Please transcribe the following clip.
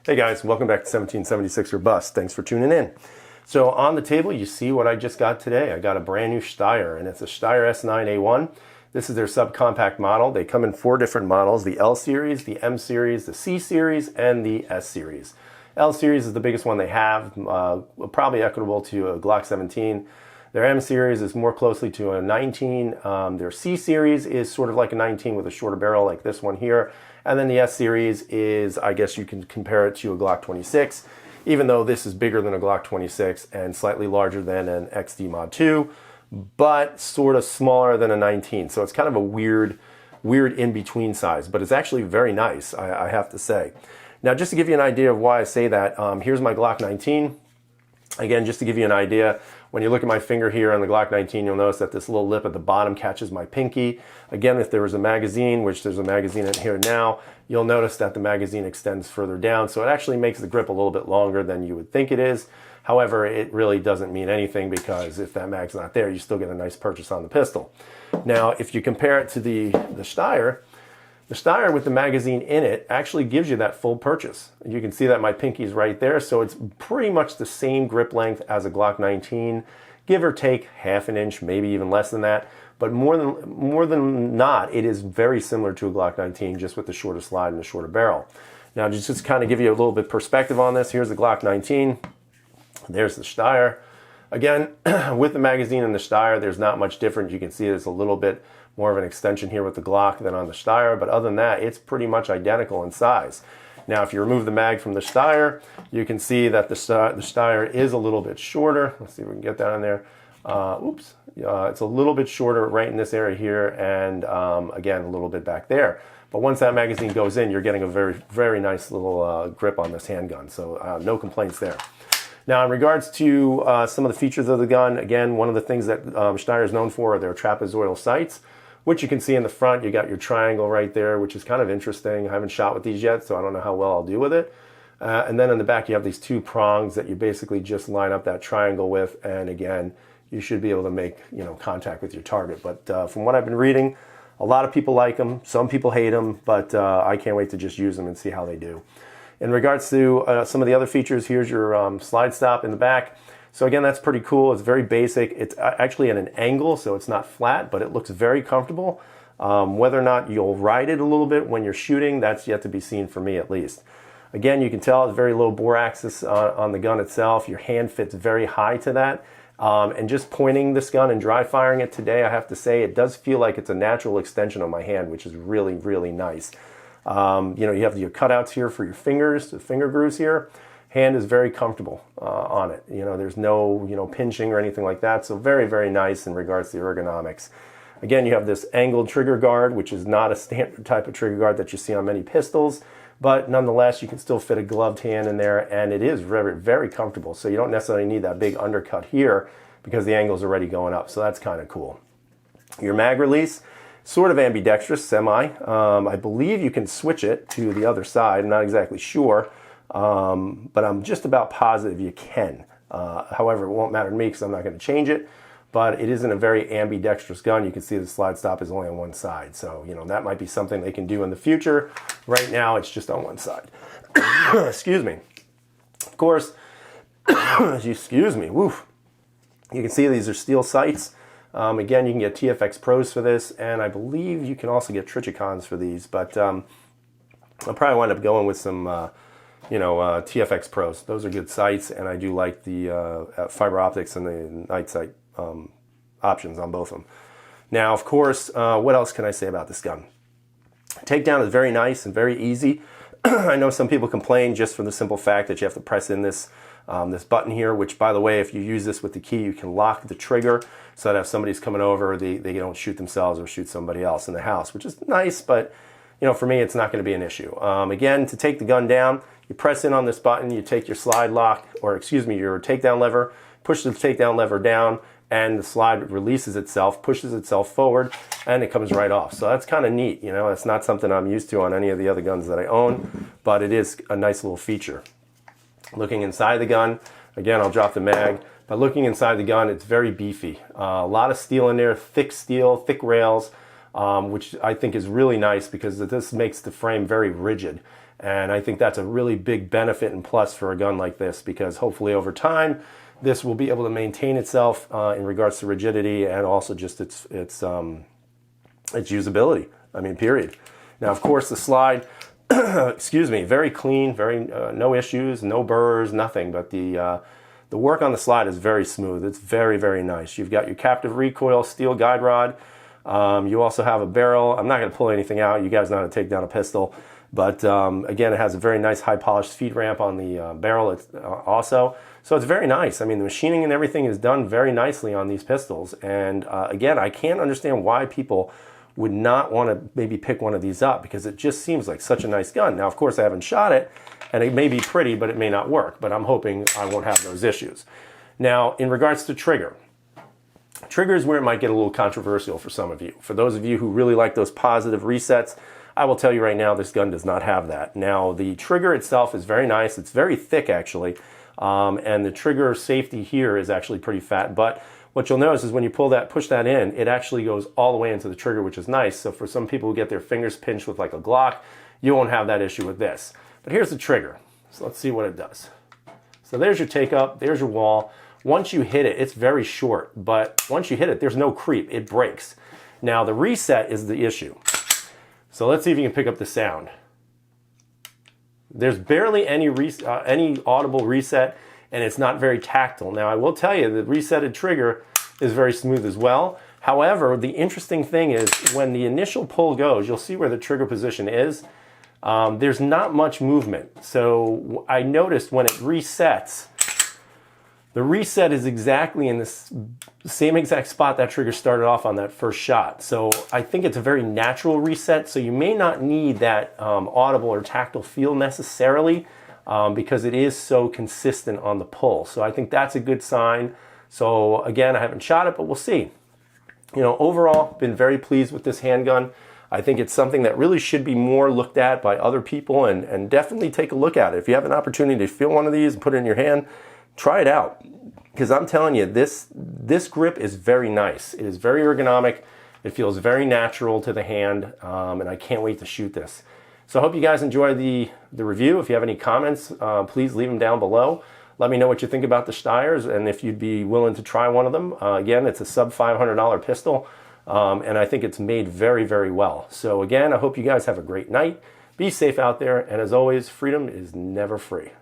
Hey guys, welcome back to 1776 or Bust. Thanks for tuning in. So on the table, you see what I just got today. I got a brand new Steyr, and it's a Steyr S9-A1. This is their subcompact model. They come in 4 different models: the L series, the M series, the C series, and the S series. L series is the biggest one they have, probably equitable to a Glock 17. Their M series is more closely to a 19. Their C series is sort of like a 19 with a shorter barrel like this one here. And then the S series is, I guess you can compare it to a Glock 26, even though this is bigger than a Glock 26 and slightly larger than an XD Mod 2, but sort of smaller than a 19. So it's kind of a weird in-between size, but it's actually very nice, I have to say. Now, just to give you an idea of why I say that, here's my Glock 19. Again, just to give you an idea, when you look at my finger here on the Glock 19, you'll notice that this little lip at the bottom catches my pinky. Again, if there was a magazine, which there's a magazine in here now, you'll notice that the magazine extends further down. So it actually makes the grip a little bit longer than you would think it is. However, it really doesn't mean anything because if that mag's not there, you still get a nice purchase on the pistol. Now, if you compare it to the Steyr, the Steyr with the magazine in it actually gives you that full purchase. You can see that my pinky's right there, so it's pretty much the same grip length as a Glock 19, give or take half an inch, maybe even less than that. But more than not, it is very similar to a Glock 19, just with the shorter slide and the shorter barrel. Now, just to kind of give you a little bit perspective on this, here's the Glock 19. There's the Steyr. Again, with the magazine and the Steyr, there's not much difference. You can see there's a little bit more of an extension here with the Glock than on the Steyr, but other than that, it's pretty much identical in size. Now, if you remove the mag from the Steyr, you can see that the Steyr is a little bit shorter. Let's see if we can get that in there. It's a little bit shorter right in this area here, and again, a little bit back there. But once that magazine goes in, you're getting a very, very nice little grip on this handgun, so no complaints there. Now, in regards to some of the features of the gun, again, one of the things that Steyr is known for are their trapezoidal sights, which you can see in the front. You got your triangle right there, which is kind of interesting. I haven't shot with these yet, so I don't know how well I'll do with it. And then in the back, you have these 2 prongs that you basically just line up that triangle with, and again, you should be able to make contact with your target. But from what I've been reading, a lot of people like them. Some people hate them, but I can't wait to just use them and see how they do. In regards to some of the other features, here's your slide stop in the back. So again, that's pretty cool. It's very basic. It's actually at an angle, so it's not flat, but it looks very comfortable. Whether or not you'll ride it a little bit when you're shooting, that's yet to be seen for me at least. Again, you can tell it's very low bore axis on the gun itself. Your hand fits very high to that. And just pointing this gun and dry firing it today, I have to say, it does feel like it's a natural extension of my hand, which is really, really nice. You have your cutouts here for your fingers, the finger grooves here. Hand is very comfortable on it. There's no, pinching or anything like that. So very, very nice in regards to the ergonomics. Again, you have this angled trigger guard, which is not a standard type of trigger guard that you see on many pistols, but nonetheless, you can still fit a gloved hand in there, and it is very, very comfortable. So you don't necessarily need that big undercut here because the angle's already going up. So that's kind of cool. Your mag release, sort of ambidextrous, semi. I believe you can switch it to the other side. I'm not exactly sure. But I'm just about positive you can. However, it won't matter to me because I'm not going to change it. But it isn't a very ambidextrous gun. You can see the slide stop is only on one side. So, that might be something they can do in the future. Right now, it's just on one side. Excuse me. Of course, excuse me, woof. You can see these are steel sights. Again, you can get TFX Pros for this. And I believe you can also get Trichicons for these. But I'll probably wind up going with some TFX Pros. Those are good sights, and I do like the fiber optics and the night sight options on both of them. Now, of course, what else can I say about this gun? Takedown is very nice and very easy. I know some people complain just for the simple fact that you have to press in this button here, which, by the way, if you use this with the key, you can lock the trigger so that if somebody's coming over, they don't shoot themselves or shoot somebody else in the house, which is nice, but for me, it's not going to be an issue. Again, to take the gun down, you press in on this button, you take your slide lock, or excuse me, your takedown lever, push the takedown lever down, and the slide releases itself, pushes itself forward, and it comes right off. So that's kind of neat. It's not something I'm used to on any of the other guns that I own, but it is a nice little feature. Looking inside the gun, again, I'll drop the mag, but looking inside the gun, it's very beefy. A lot of steel in there, steel, thick rails, which I think is really nice because this makes the frame very rigid. And I think that's a really big benefit and plus for a gun like this, because hopefully over time, this will be able to maintain itself in regards to rigidity and also just its usability. I mean, period. Now, of course, the slide, excuse me, very clean, very no issues, no burrs, nothing. But the work on the slide is very smooth. It's very, very nice. You've got your captive recoil steel guide rod. You also have a barrel. I'm not going to pull anything out. You guys know how to take down a pistol. But again, it has a very nice high polished feed ramp on the barrel also. So it's very nice. I mean, the machining and everything is done very nicely on these pistols. And again, I can't understand why people would not want to maybe pick one of these up, because it just seems like such a nice gun. Now, of course, I haven't shot it, and it may be pretty, but it may not work. But I'm hoping I won't have those issues. Now, in regards to trigger is where it might get a little controversial for some of you. For those of you who really like those positive resets, I will tell you right now, this gun does not have that. Now, the trigger itself is very nice. It's very thick, actually. And the trigger safety here is actually pretty fat. But what you'll notice is when you push that in, it actually goes all the way into the trigger, which is nice. So for some people who get their fingers pinched with like a Glock, you won't have that issue with this. But here's the trigger. So let's see what it does. So there's your take up, there's your wall. Once you hit it, it's very short, but once you hit it, there's no creep, it breaks. Now the reset is the issue. So let's see if you can pick up the sound. There's barely any audible reset, and it's not very tactile. Now I will tell you, the resetted trigger is very smooth as well. However, the interesting thing is when the initial pull goes, you'll see where the trigger position is. There's not much movement. So I noticed when it resets, the reset is exactly in the same exact spot that trigger started off on that first shot. So I think it's a very natural reset. So you may not need that audible or tactile feel necessarily because it is so consistent on the pull. So I think that's a good sign. So again, I haven't shot it, but we'll see. You know, overall, been very pleased with this handgun. I think it's something that really should be more looked at by other people, and definitely take a look at it. If you have an opportunity to feel one of these and put it in your hand, try it out, because I'm telling you, this grip is very nice. It is very ergonomic. It feels very natural to the hand, and I can't wait to shoot this. So I hope you guys enjoy the review. If you have any comments, please leave them down below. Let me know what you think about the Steyrs, and if you'd be willing to try one of them. Again, it's a sub $500 pistol, and I think it's made very, very well. So again, I hope you guys have a great night. Be safe out there, and as always, freedom is never free.